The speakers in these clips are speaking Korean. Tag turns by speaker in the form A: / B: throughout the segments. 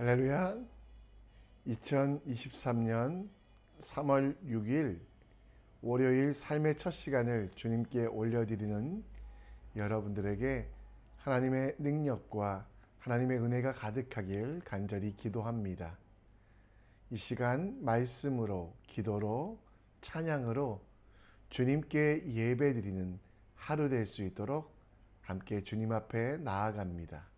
A: 할렐루야. 2023년 3월 6일 월요일 삶의 첫 시간을 주님께 올려드리는 여러분들에게 하나님의 능력과 하나님의 은혜가 가득하길 간절히 기도합니다. 이 시간 말씀으로, 기도로, 찬양으로 주님께 예배드리는 하루 될 수 있도록 함께 주님 앞에 나아갑니다.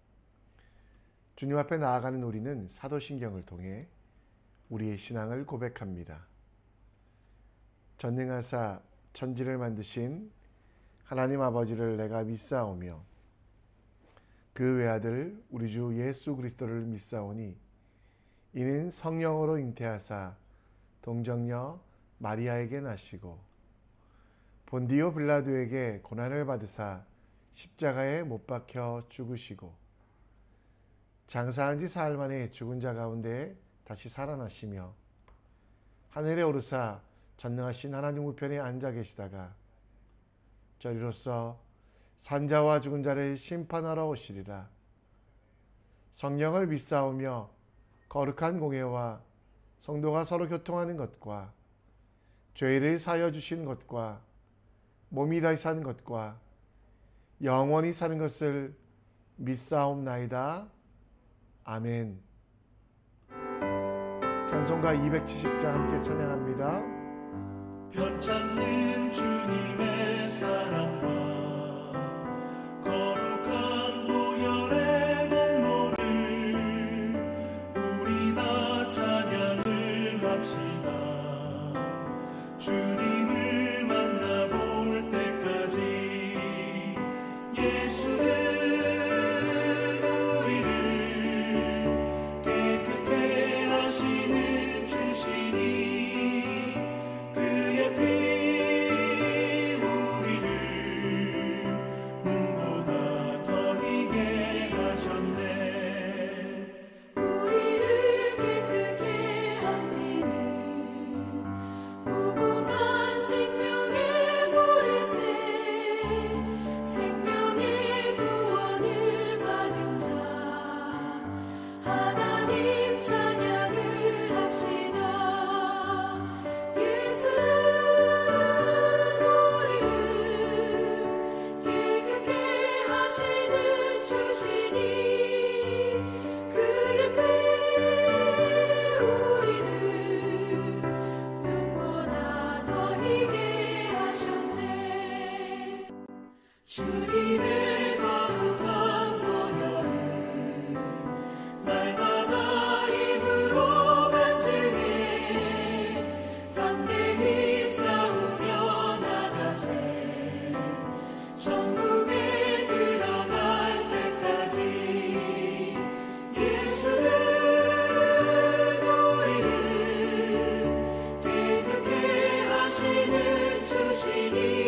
A: 주님 앞에 나아가는 우리는 사도신경을 통해 우리의 신앙을 고백합니다. 전능하사 천지를 만드신 하나님 아버지를 내가 믿사오며 그 외아들 우리 주 예수 그리스도를 믿사오니 이는 성령으로 잉태하사 동정녀 마리아에게 나시고 본디오 빌라도에게 고난을 받으사 십자가에 못 박혀 죽으시고 장사한 지 사흘 만에 죽은 자 가운데 다시 살아나시며 하늘에 오르사 전능하신 하나님 우편에 앉아 계시다가 저리로서 산자와 죽은 자를 심판하러 오시리라. 성령을 믿사오며 거룩한 공회와 성도가 서로 교통하는 것과 죄를 사하여 주신 것과 몸이 다시 사는 것과 영원히 사는 것을 믿사옵나이다. 아멘. 찬송가 270장 함께 찬양합니다.
B: 편찮는 주님의 사랑과 거룩한 보혈의 공로를 우리 다 찬양을 합시다. 주님을 만나볼 때까지 예수는 주님의 거룩한 보혈을 날마다 입으로 간증해 담대히 싸우며 나가세. 천국에 들어갈 때까지 예수는 우리를 깨끗게 하시는 주시니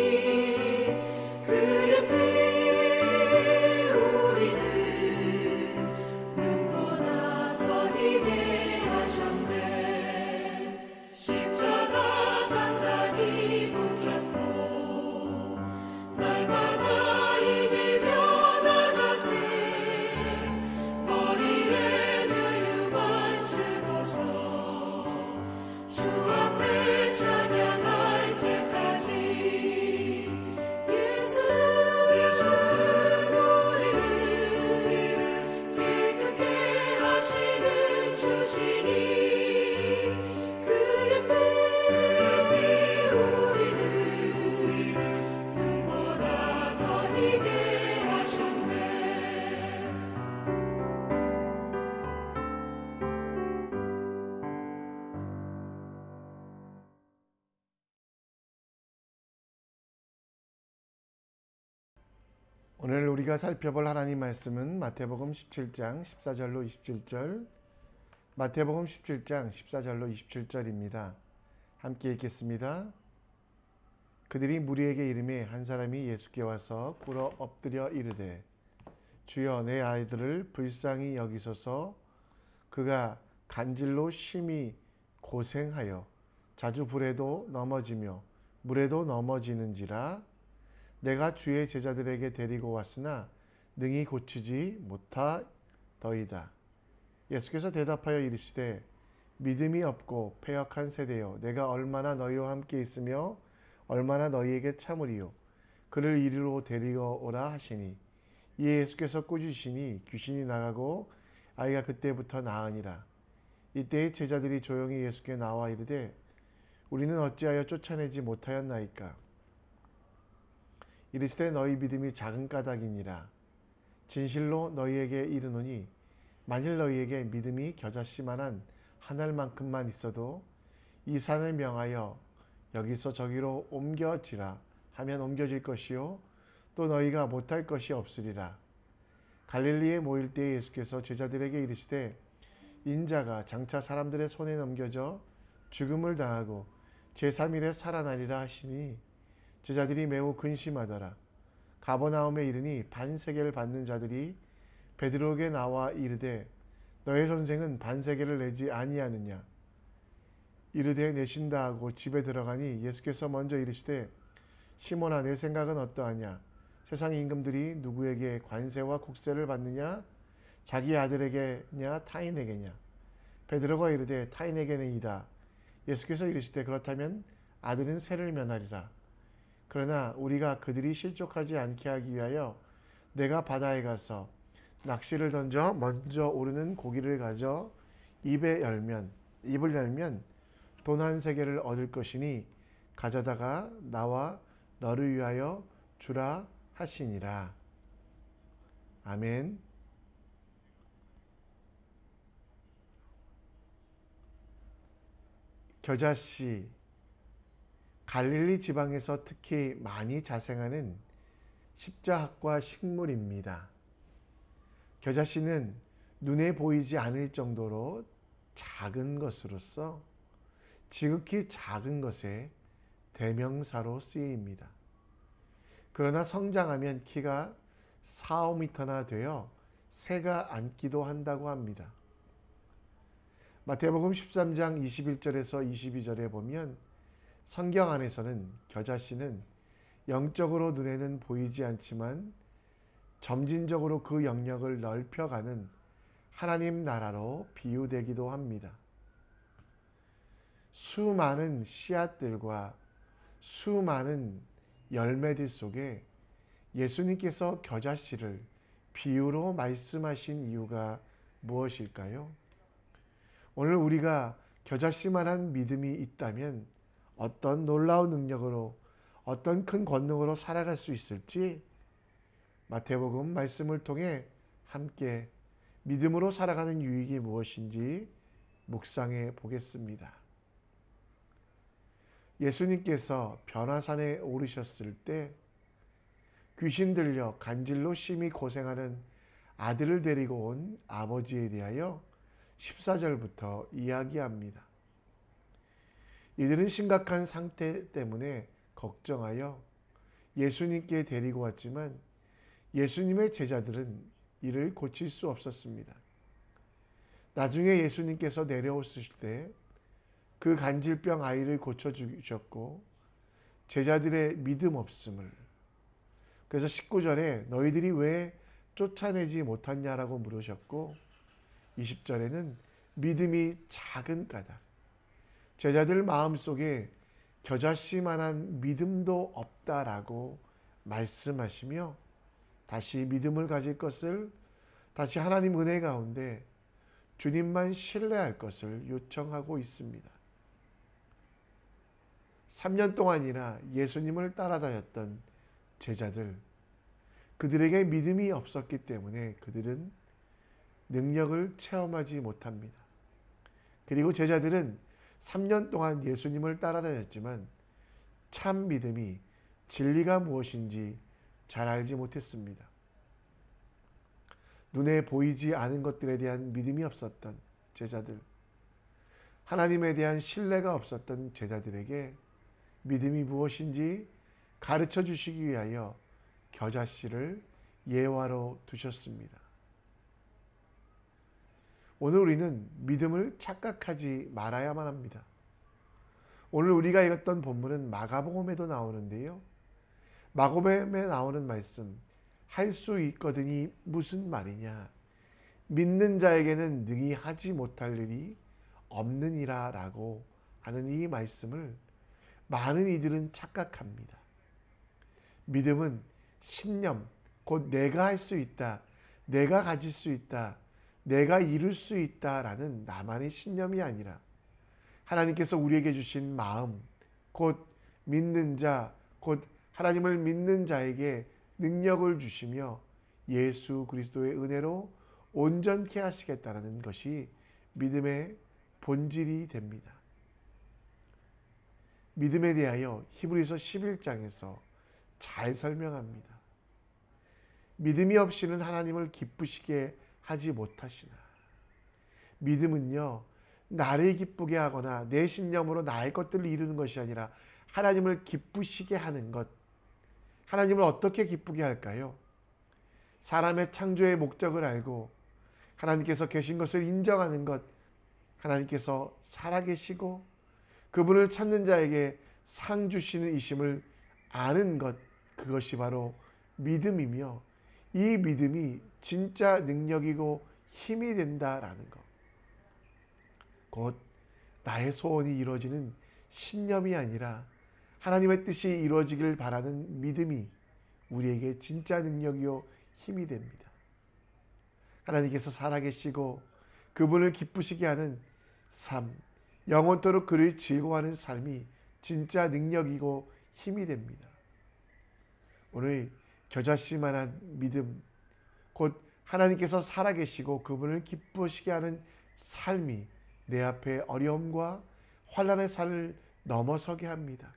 A: 오늘 우리가 살펴볼 하나님 말씀은 마태복음 17장 14절로 27절, 마태복음 17장 14절로 27절입니다. 함께 읽겠습니다. 그들이 무리에게 이르매 한 사람이 예수께 와서 꿇어 엎드려 이르되 주여 내 아이들을 불쌍히 여기소서. 그가 간질로 심히 고생하여 자주 불에도 넘어지며 물에도 넘어지는지라. 내가 주의 제자들에게 데리고 왔으나 능히 고치지 못하더이다. 예수께서 대답하여 이르시되 믿음이 없고 패역한 세대여, 내가 얼마나 너희와 함께 있으며 얼마나 너희에게 참으리요. 그를 이리로 데리고 오라 하시니, 이에 예수께서 꾸짖으시니 귀신이 나가고 아이가 그때부터 나으니라. 이때의 제자들이 조용히 예수께 나와 이르되 우리는 어찌하여 쫓아내지 못하였나이까. 이르시되 너희 믿음이 작은 까닭이니라. 진실로 너희에게 이르노니 만일 너희에게 믿음이 겨자씨만한 한 알만큼만 있어도 이 산을 명하여 여기서 저기로 옮겨지라 하면 옮겨질 것이요 또 너희가 못할 것이 없으리라. 갈릴리에 모일 때에 예수께서 제자들에게 이르시되 인자가 장차 사람들의 손에 넘겨져 죽음을 당하고 제3일에 살아나리라 하시니 제자들이 매우 근심하더라. 가버나움에 이르니 반세계를 받는 자들이 베드로에게 나와 이르되 너의 선생은 반세계를 내지 아니하느냐. 이르되 내신다 하고 집에 들어가니 예수께서 먼저 이르시되 시몬아, 내 생각은 어떠하냐. 세상 임금들이 누구에게 관세와 국세를 받느냐, 자기 아들에게냐 타인에게냐. 베드로가 이르되 타인에게니이다. 예수께서 이르시되 그렇다면 아들은 세를 면하리라. 그러나 우리가 그들이 실족하지 않게 하기 위하여 내가 바다에 가서 낚시를 던져 먼저 오르는 고기를 가져 입을 열면 돈 한 세겔을 얻을 것이니 가져다가 나와 너를 위하여 주라 하시니라. 아멘. 겨자씨, 갈릴리 지방에서 특히 많이 자생하는 십자학과 식물입니다. 겨자씨는 눈에 보이지 않을 정도로 작은 것으로서 지극히 작은 것의 대명사로 쓰입니다. 그러나 성장하면 키가 4, 5m나 되어 새가 앉기도 한다고 합니다. 마태복음 13장 21절에서 22절에 보면 성경 안에서는 겨자씨는 영적으로 눈에는 보이지 않지만 점진적으로 그 영역을 넓혀가는 하나님 나라로 비유되기도 합니다. 수많은 씨앗들과 수많은 열매들 속에 예수님께서 겨자씨를 비유로 말씀하신 이유가 무엇일까요? 오늘 우리가 겨자씨만한 믿음이 있다면 어떤 놀라운 능력으로, 어떤 큰 권능으로 살아갈 수 있을지 마태복음 말씀을 통해 함께 믿음으로 살아가는 유익이 무엇인지 묵상해 보겠습니다. 예수님께서 변화산에 오르셨을 때 귀신 들려 간질로 심히 고생하는 아들을 데리고 온 아버지에 대하여 14절부터 이야기합니다. 이들은 심각한 상태 때문에 걱정하여 예수님께 데리고 왔지만 예수님의 제자들은 이를 고칠 수 없었습니다. 나중에 예수님께서 내려오실 때 그 간질병 아이를 고쳐주셨고 제자들의 믿음 없음을, 그래서 19절에 너희들이 왜 쫓아내지 못했냐라고 물으셨고 20절에는 믿음이 작은 까닭, 제자들 마음속에 겨자씨만한 믿음도 없다라고 말씀하시며 다시 믿음을 가질 것을, 다시 하나님 은혜 가운데 주님만 신뢰할 것을 요청하고 있습니다. 3년 동안이나 예수님을 따라다녔던 제자들, 그들에게 믿음이 없었기 때문에 그들은 능력을 체험하지 못합니다. 그리고 제자들은 3년 동안 예수님을 따라다녔지만 참 믿음이, 진리가 무엇인지 잘 알지 못했습니다. 눈에 보이지 않은 것들에 대한 믿음이 없었던 제자들, 하나님에 대한 신뢰가 없었던 제자들에게 믿음이 무엇인지 가르쳐 주시기 위하여 겨자씨를 예화로 두셨습니다. 오늘 우리는 믿음을 착각하지 말아야만 합니다. 오늘 우리가 읽었던 본문은 마가복음에도 나오는데요. 마가복음에 나오는 말씀, 할 수 있거든이 무슨 말이냐? 믿는 자에게는 능히 하지 못할 일이 없느니라 라고 하는 이 말씀을 많은 이들은 착각합니다. 믿음은 신념, 곧 내가 할 수 있다, 내가 가질 수 있다, 내가 이룰 수 있다라는 나만의 신념이 아니라 하나님께서 우리에게 주신 마음, 곧 믿는 자, 곧 하나님을 믿는 자에게 능력을 주시며 예수 그리스도의 은혜로 온전케 하시겠다는 것이 믿음의 본질이 됩니다. 믿음에 대하여 히브리서 11장에서 잘 설명합니다. 믿음이 없이는 하나님을 기쁘시게 하지 못하시나. 믿음은요, 나를 기쁘게 하거나 내 신념으로 나의 것들을 이루는 것이 아니라 하나님을 기쁘시게 하는 것. 하나님을 어떻게 기쁘게 할까요? 사람의 창조의 목적을 알고 하나님께서 계신 것을 인정하는 것, 하나님께서 살아계시고 그분을 찾는 자에게 상 주시는 이심을 아는 것, 그것이 바로 믿음이며 이 믿음이 진짜 능력이고 힘이 된다라는 것. 곧 나의 소원이 이루어지는 신념이 아니라 하나님의 뜻이 이루어지길 바라는 믿음이 우리에게 진짜 능력이요 힘이 됩니다. 하나님께서 살아계시고 그분을 기쁘시게 하는 삶, 영원토록 그를 즐거워하는 삶이 진짜 능력이고 힘이 됩니다. 오늘 겨자씨만한 믿음, 곧 하나님께서 살아계시고 그분을 기쁘시게 하는 삶이 내 앞에 어려움과 환난의 산을 넘어서게 합니다.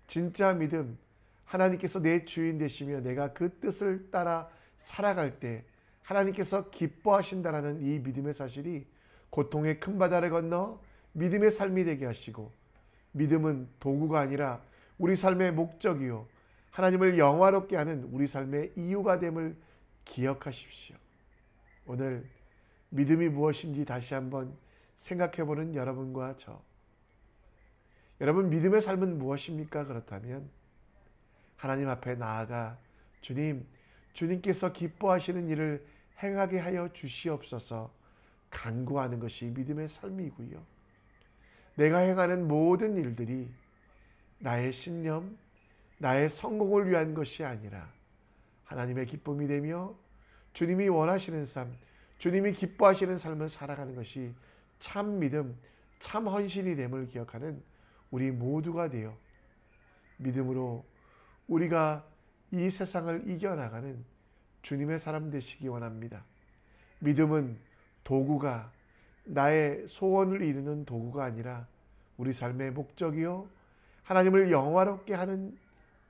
A: 진짜 믿음, 하나님께서 내 주인 되시며 내가 그 뜻을 따라 살아갈 때 하나님께서 기뻐하신다라는 이 믿음의 사실이 고통의 큰 바다를 건너 믿음의 삶이 되게 하시고, 믿음은 도구가 아니라 우리 삶의 목적이요 하나님을 영화롭게 하는 우리 삶의 이유가 됨을 기억하십시오. 오늘 믿음이 무엇인지 다시 한번 생각해보는 여러분과 저. 여러분, 믿음의 삶은 무엇입니까? 그렇다면 하나님 앞에 나아가 주님께서 기뻐하시는 일을 행하게 하여 주시옵소서 간구하는 것이 믿음의 삶이고요. 내가 행하는 모든 일들이 나의 신념, 나의 성공을 위한 것이 아니라 하나님의 기쁨이 되며 주님이 원하시는 삶, 주님이 기뻐하시는 삶을 살아가는 것이 참 믿음, 참 헌신이 됨을 기억하는 우리 모두가 되어 믿음으로 우리가 이 세상을 이겨나가는 주님의 사람 되시기 원합니다. 믿음은 도구가, 나의 소원을 이루는 도구가 아니라 우리 삶의 목적이요 하나님을 영화롭게 하는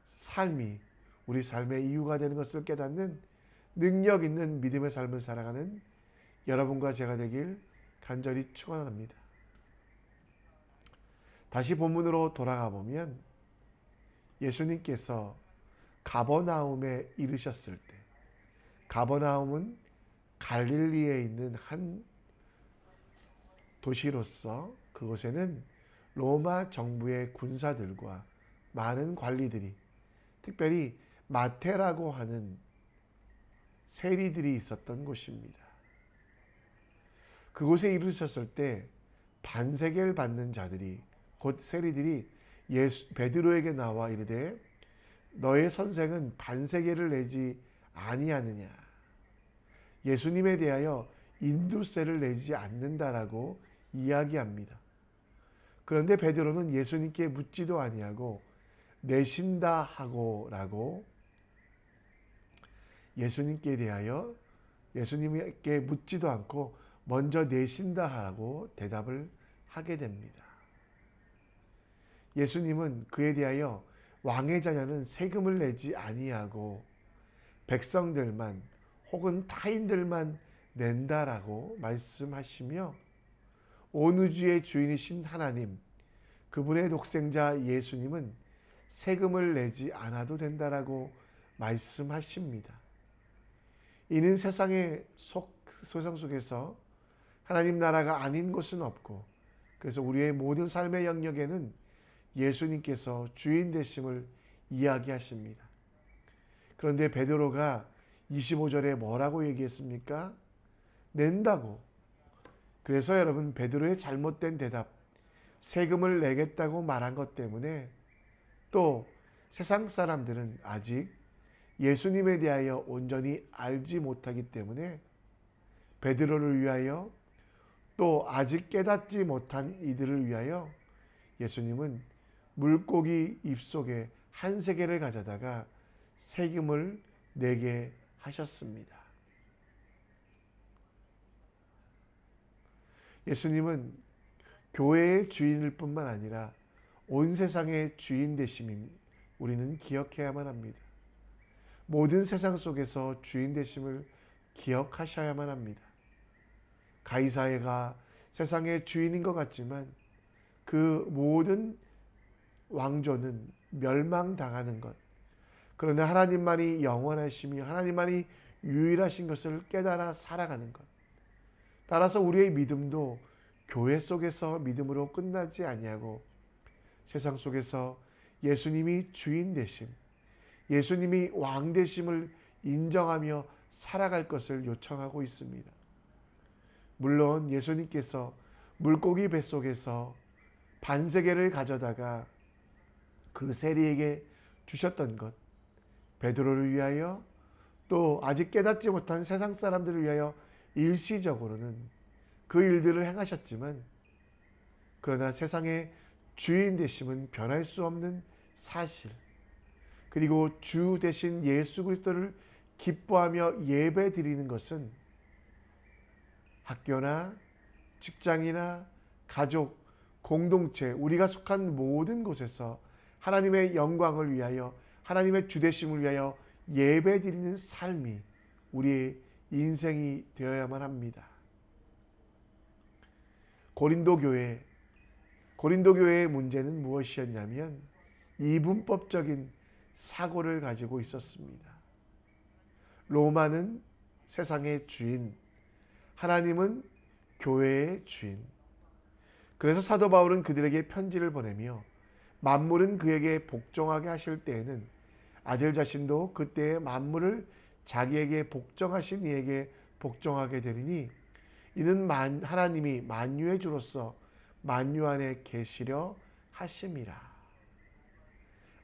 A: 삶이 우리 삶의 이유가 되는 것을 깨닫는 능력 있는 믿음의 삶을 살아가는 여러분과 제가 되길 간절히 축원합니다. 다시 본문으로 돌아가 보면 예수님께서 가버나움에 이르셨을 때, 가버나움은 갈릴리에 있는 한 도시로서 그곳에는 로마 정부의 군사들과 많은 관리들이, 특별히 마태라고 하는 세리들이 있었던 곳입니다. 그곳에 이르셨을 때 반세겔 받는 자들이, 곧 세리들이 베드로에게 나와 이르되 너의 선생은 반세겔을 내지 아니하느냐, 예수님에 대하여 인두세를 내지 않는다라고 이야기합니다. 그런데 베드로는 예수님께 묻지도 아니하고 내신다 하고라고 예수님께 대하여 예수님께 묻지도 않고 먼저 내신다 하라고 대답을 하게 됩니다. 예수님은 그에 대하여 왕의 자녀는 세금을 내지 아니하고 백성들만 혹은 타인들만 낸다라고 말씀하시며 온 우주의 주인이신 하나님, 그분의 독생자 예수님은 세금을 내지 않아도 된다라고 말씀하십니다. 이는 세상의 세상 속에서 하나님 나라가 아닌 곳은 없고, 그래서 우리의 모든 삶의 영역에는 예수님께서 주인 되심을 이야기하십니다. 그런데 베드로가 25절에 뭐라고 얘기했습니까? 낸다고. 그래서 여러분, 베드로의 잘못된 대답, 세금을 내겠다고 말한 것 때문에 또 세상 사람들은 아직 예수님에 대하여 온전히 알지 못하기 때문에 베드로를 위하여 또 아직 깨닫지 못한 이들을 위하여 예수님은 물고기 입속에 한 세계를 가져다가 세금을 내게 하셨습니다. 예수님은 교회의 주인일 뿐만 아니라 온 세상의 주인 되심을 우리는 기억해야만 합니다. 모든 세상 속에서 주인 되심을 기억하셔야만 합니다. 가이사회가 세상의 주인인 것 같지만 그 모든 왕조는 멸망당하는 것, 그러나 하나님만이 영원하시며 하나님만이 유일하신 것을 깨달아 살아가는 것, 따라서 우리의 믿음도 교회 속에서 믿음으로 끝나지 아니하고 세상 속에서 예수님이 주인 되심, 예수님이 왕 되심을 인정하며 살아갈 것을 요청하고 있습니다. 물론 예수님께서 물고기 뱃속에서 반세계를 가져다가 그 세리에게 주셨던 것, 베드로를 위하여 또 아직 깨닫지 못한 세상 사람들을 위하여 일시적으로는 그 일들을 행하셨지만, 그러나 세상의 주인 되심은 변할 수 없는 사실, 그리고 주 대신 예수 그리스도를 기뻐하며 예배 드리는 것은 학교나 직장이나 가족, 공동체, 우리가 속한 모든 곳에서 하나님의 영광을 위하여, 하나님의 주되심을 위하여 예배 드리는 삶이 우리의 인생이 되어야만 합니다. 고린도 교회의 문제는 무엇이었냐면 이분법적인 사고를 가지고 있었습니다. 로마는 세상의 주인, 하나님은 교회의 주인. 그래서 사도 바울은 그들에게 편지를 보내며 만물은 그에게 복종하게 하실 때에는 아들 자신도 그때의 만물을 자기에게 복종하신 이에게 복종하게 되리니 이는 하나님이 만유의 주로서 만유 안에 계시려 하심이라.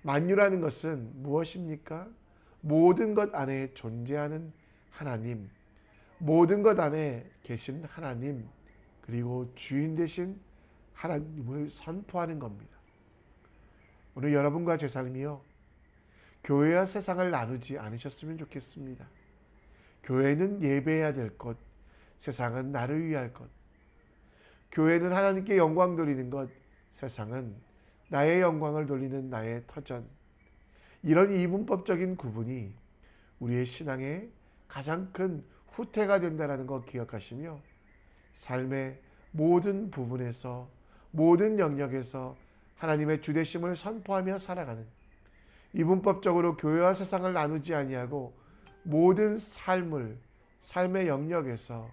A: 만유라는 것은 무엇입니까? 모든 것 안에 존재하는 하나님, 모든 것 안에 계신 하나님, 그리고 주인 되신 하나님을 선포하는 겁니다. 오늘 여러분과 제 삶이요, 교회와 세상을 나누지 않으셨으면 좋겠습니다. 교회는 예배해야 될 것, 세상은 나를 위할 것. 교회는 하나님께 영광 돌리는 것, 세상은 나의 영광을 돌리는 나의 터전. 이런 이분법적인 구분이 우리의 신앙의 가장 큰 후퇴가 된다는 거 기억하시며 삶의 모든 부분에서, 모든 영역에서 하나님의 주되심을 선포하며 살아가는, 이분법적으로 교회와 세상을 나누지 아니하고 모든 삶의 영역에서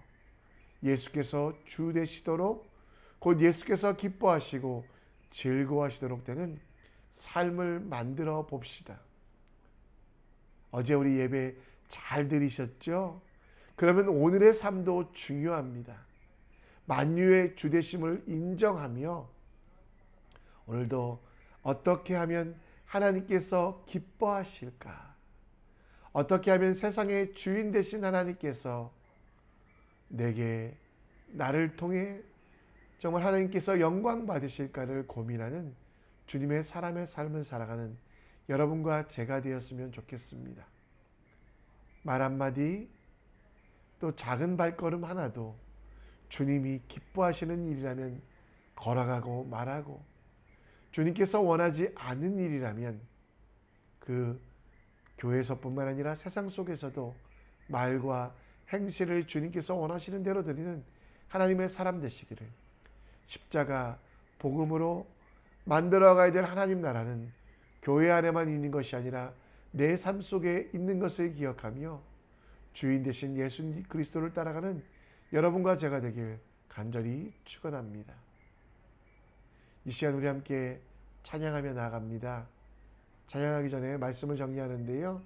A: 예수께서 주 되시도록, 곧 예수께서 기뻐하시고 즐거워하시도록 되는 삶을 만들어 봅시다. 어제 우리 예배 잘 들으셨죠? 그러면 오늘의 삶도 중요합니다. 만유의 주되심을 인정하며 오늘도 어떻게 하면 하나님께서 기뻐하실까? 어떻게 하면 세상의 주인 되신 하나님께서 나를 통해 정말 하나님께서 영광 받으실까를 고민하는 주님의 사람의 삶을 살아가는 여러분과 제가 되었으면 좋겠습니다. 말 한마디, 또 작은 발걸음 하나도 주님이 기뻐하시는 일이라면 걸어가고 말하고, 주님께서 원하지 않은 일이라면 그 교회에서뿐만 아니라 세상 속에서도 말과 행실을 주님께서 원하시는 대로 드리는 하나님의 사람 되시기를, 십자가 복음으로 만들어가야 될 하나님 나라는 교회 안에만 있는 것이 아니라 내 삶 속에 있는 것을 기억하며 주인 되신 예수 그리스도를 따라가는 여러분과 제가 되길 간절히 축원합니다. 이 시간 우리 함께 찬양하며 나아갑니다. 찬양하기 전에 말씀을 정리하는데요,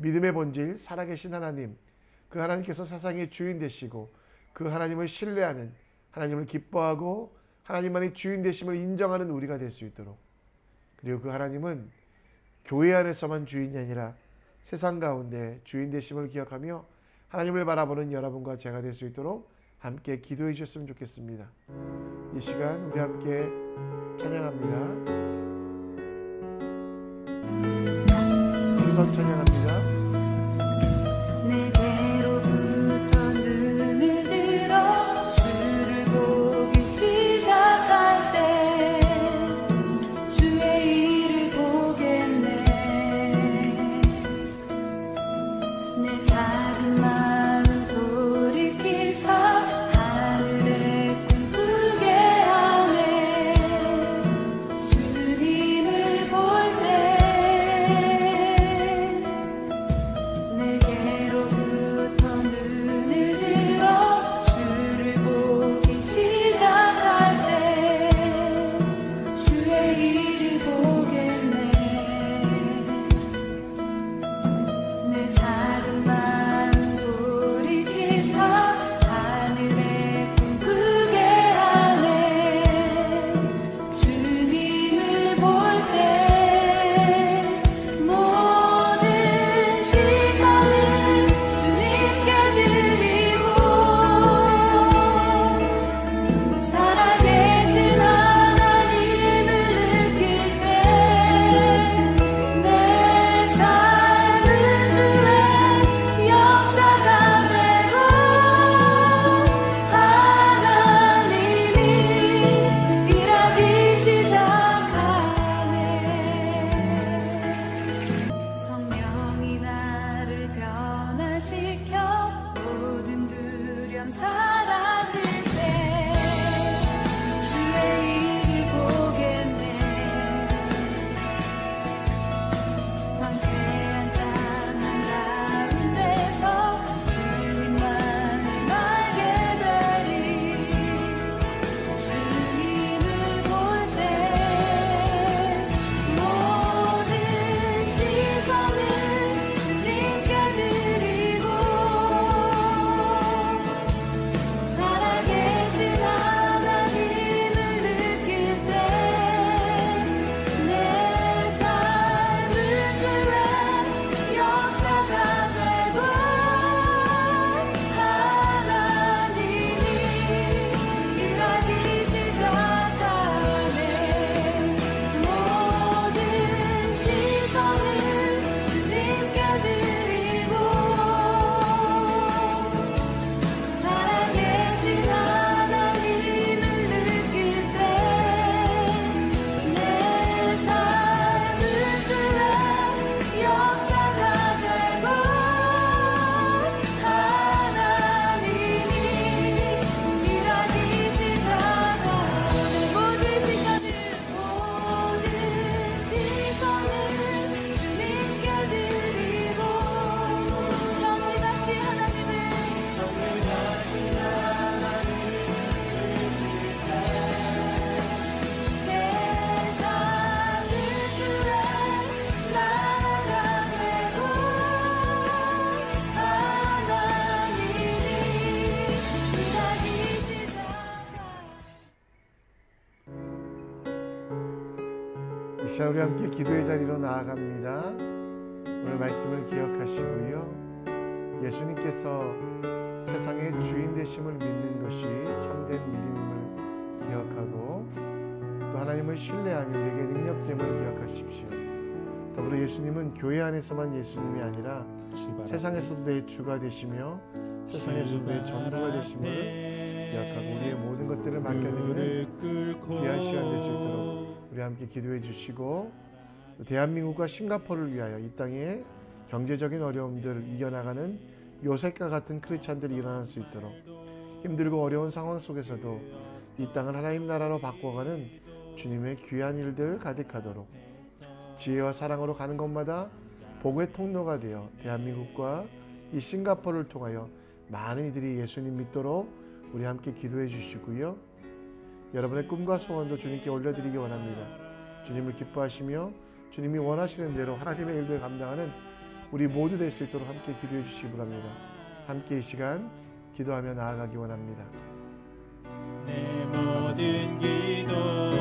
A: 믿음의 본질 살아계신 하나님, 그 하나님께서 세상의 주인 되시고 그 하나님을 신뢰하는, 하나님을 기뻐하고 하나님만이 주인 되심을 인정하는 우리가 될 수 있도록, 그리고 그 하나님은 교회 안에서만 주인이 아니라 세상 가운데 주인 되심을 기억하며 하나님을 바라보는 여러분과 제가 될 수 있도록 함께 기도해 주셨으면 좋겠습니다. 이 시간 우리 함께 찬양합니다. 시선 찬양합니다.
B: 내게로부터 눈을 들어 주를 보기 시작할 때 주의 일을 보겠네. 내 작은 마음 돌이키사 하늘에 꿈꾸게 하네. 주님을 볼 때 내게로부터 눈을 들어 주를 보기 시작할 때 주의 일을 보겠네. 내 작은 마음 돌이키사 하늘에 꿈꾸게 하네. 주님을 볼 때 모든 시선을 주님께 드리고 살아계신 하나님을 느낄 때 내 삶은 주의 역사가 되고 하나님이 일하기 시작하네. 성령이 나를 변화시켜 모든 두려움 사라질 때 주의 일을 보겠네. 황폐한 땅 가운데서 주님만을 알게 되리. 주님을 볼 때 모든 시선을 주님께 드리고 살아계신 하나님을 느낄 때 내 삶은 주의 역사가 되고 하나님이 일하기 시작하네. 모든 시선을 주님께 드리고 살아계신 하나님을 느낄 때 내 삶은 주의 역사가 되고 하나님이 일하기 시작하네. 모든 시선을 주님께 드리고 정의하신 하나님을 세상은 주의 나라가 되고 하나님이 일하기 시작하네.
A: 이 시간 우리 함께 기도의 자리로 나아갑니다. 오늘 말씀을 기억하시고요. 예수님께서 세상의 주인 되심을 믿는 것이 참된 믿음임을 기억하고 또 하나님을 신뢰하며 우리에게 능력됨을 기억하십시오. 더불어 예수님은 교회 안에서만 예수님이 아니라 세상에서도 내 주가 되시며 세상에서도 내 전부가 되심을 기억하고 우리의 모든 것들을 맡겨드리는 귀한 시간 될 수 있도록 우리 함께 기도해 주시고, 또 대한민국과 싱가포르를 위하여 이 땅에 경제적인 어려움들을 이겨나가는 요셉과 같은 크리스찬들이 일어날 수 있도록, 힘들고 어려운 상황 속에서도 이 땅을 하나님 나라로 바꿔가는 주님의 귀한 일들 가득하도록, 지혜와 사랑으로 가는 곳마다 복의 통로가 되어 대한민국과 이 싱가포르를 통하여 많은 이들이 예수님 믿도록 우리 함께 기도해 주시고요. 여러분의 꿈과 소원도 주님께 올려드리기 원합니다. 주님을 기뻐하시며 주님이 원하시는 대로 하나님의 일들을 감당하는 우리 모두 될 수 있도록 함께 기도해 주시기 바랍니다. 함께 이 시간 기도하며 나아가기 원합니다.
C: 내 모든 기도